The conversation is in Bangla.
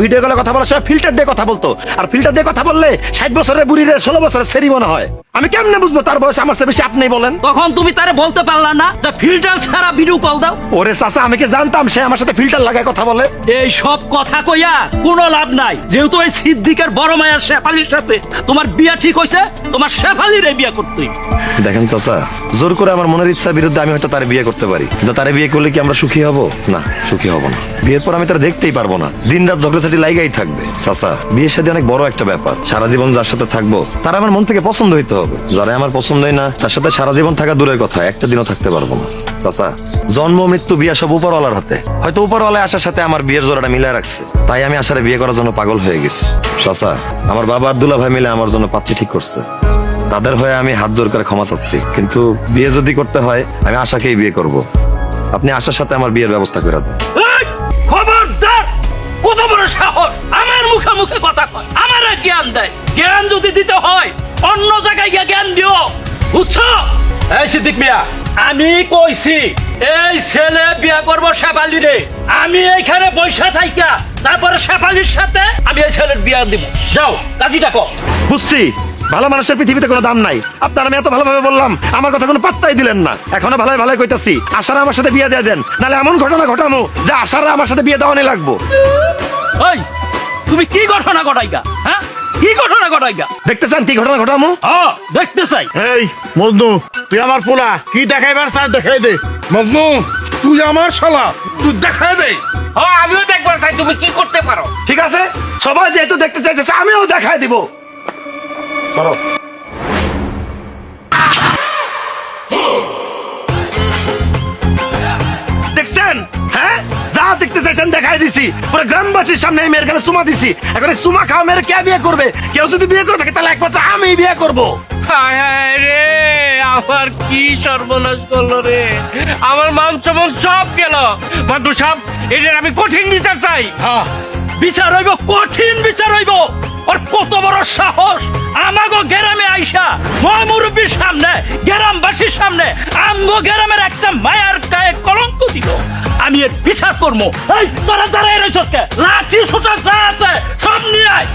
ভিডিও কলে কথা বলার সময় ফিল্টার দিয়ে কথা বলতো, আর ফিল্টার দিয়ে কথা বললে 60 বছরের বুড়িরে 16 বছরের সেরি মনে হয়। আমি কেমনে বুঝবো তার বয়স আমার চেয়ে বেশি? আপনিই বলেন। তখন তুমি তারে বলতে পারলা না যে ফিল্টার ছাড়া ভিডিও কল দাও? ওরে চাচা, আমি কি জানতাম সে আমার সাথে ফিল্টার লাগায় কথা বলে? এই সব কথা কইয়া কোনো লাভ নাই, যেহেতু এই সিদ্দিকের বড় মায়ের শেফালির সাথে তোমার বিয়া ঠিক হইছে, তোমার শেফালির বিয়া করতেই। দেখেন চাচা, জোর করে আমার মনের ইচ্ছার বিরুদ্ধে আমি হয়তো তারে বিয়ে করতে পারি, কিন্তু তারে বিয়ে করলে কি আমরা সুখী হব? না, সুখী হব না। বিয়ের পর আমি তারা দেখতেই পারবো না, দিন রাত ঝগড়াঝাটি লাগাই থাকবে। চাচা, বিয়ের সাথে অনেক বড় একটা ব্যাপার। সারা জীবন যার সাথে থাকবো তার আমার মন থেকে পছন্দ হইতে হবে। যারা আমার পছন্দই না তার সাথে সারা জীবন থাকা দূরের কথা, একটা দিনও থাকতে পারবো না। চাচা, জন্ম মৃত্যু বিয়ে সব উপরওয়ালার হাতে। হয়তো উপরওয়ালায় আসার সাথে আমার বিয়ের জোড়াটা মিলায় রাখছে, তাই আমি আশারে বিয়ে করার জন্য পাগল হয়ে গেছি। চাচা, আমার বাবা আর দুলা ভাই মিলে আমার জন্য পাত্রী ঠিক করছে। তাদের হয়ে আমি হাত জোর করে ক্ষমা চাচ্ছি, কিন্তু বিয়ে যদি করতে হয় আমি আশাকেই বিয়ে করব। আপনি আশার সাথে আমার বিয়ের ব্যবস্থা করে দেন। এই, খবরদার! কত বড় সাহস আমার মুখে মুখে কথা কয়, আমারে জ্ঞান দেয়। জ্ঞান যদি দিতে হয় অন্য জায়গায় গিয়ে জ্ঞান দিও, বুঝছো? এই সিদ্দিক মিয়া, আমি কইছি এই ছেলে বিয়া করবো শেফালিরে। আমি এইখানে বৈশা থাইকা তারপরে শেফালির সাথে আমি এই ছেলের বিয়া দিব। যাও কাজীটা কর। বুঝছি, ভালো মানুষের পৃথিবীতে কোনো দাম নাই। আপনার আমি এত ভালোভাবে বললাম, আমার কথা কোনো পাত্তাই দিলেন না। এখনো ভালোই ভালোই কইতাছি, আশারা আমার সাথে বিয়ে দিয়ে দেন, নাহলে এমন ঘটনা ঘটামু যে আশারা আমার সাথে বিয়ে দেওয়ানি লাগবো। ওই, তুমি কি ঘটনা ঘটাইগা? হ্যাঁ, কি ঘটনা ঘটাইগা? দেখতে চান কি ঘটনা ঘটামু? হ্যাঁ, দেখতে চাই। এই মজনু, তুই আমার পোলা, কি দেখাইবার চাই দেখাই দে। মজনু, তুই আমার শালা, তুই দেখাই দে। হ্যাঁ, আমিও দেখবার চাই তুমি কি করতে পারো। ঠিক আছে, সবাই যেহেতু দেখতে চাইতেছে আমিও দেখাই দিব। করো। দেখছেন? হ্যাঁ, যা দেখতে চাইছেন দেখাই দিছি। পুরো গ্রামবাসীর সামনে এই মেয়ের গালে চুমা দিছি। এখন এই চুমা খাওয়া মেয়ের কে বিয়ে করবে? কেউ যদি বিয়ে করে থাকে তাহলে একমাত্র আমি বিয়ে করব। হায় হায় রে, আমার কি সর্বনাশ করলো রে, আমার মান সম্মান সব গেল। বন্ধু সাহেব, এদের আমি কঠিন বিচার চাই। হ্যাঁ, বিচার হইব, কঠিন বিচার হইব। আর কত বড় সাহস আমাগো গ্রামে আইসা ময় মুরব্বীর সামনে, গ্রামবাসীর সামনে আমগো গ্রামের একটা মায়ার গায়ে কলঙ্ক দিল। আমি এর বিচার করবো। এই তোরা দাঁড়ায় রয়েছ, লাঠি সুটা যা আছে সব নিয়ে আয়।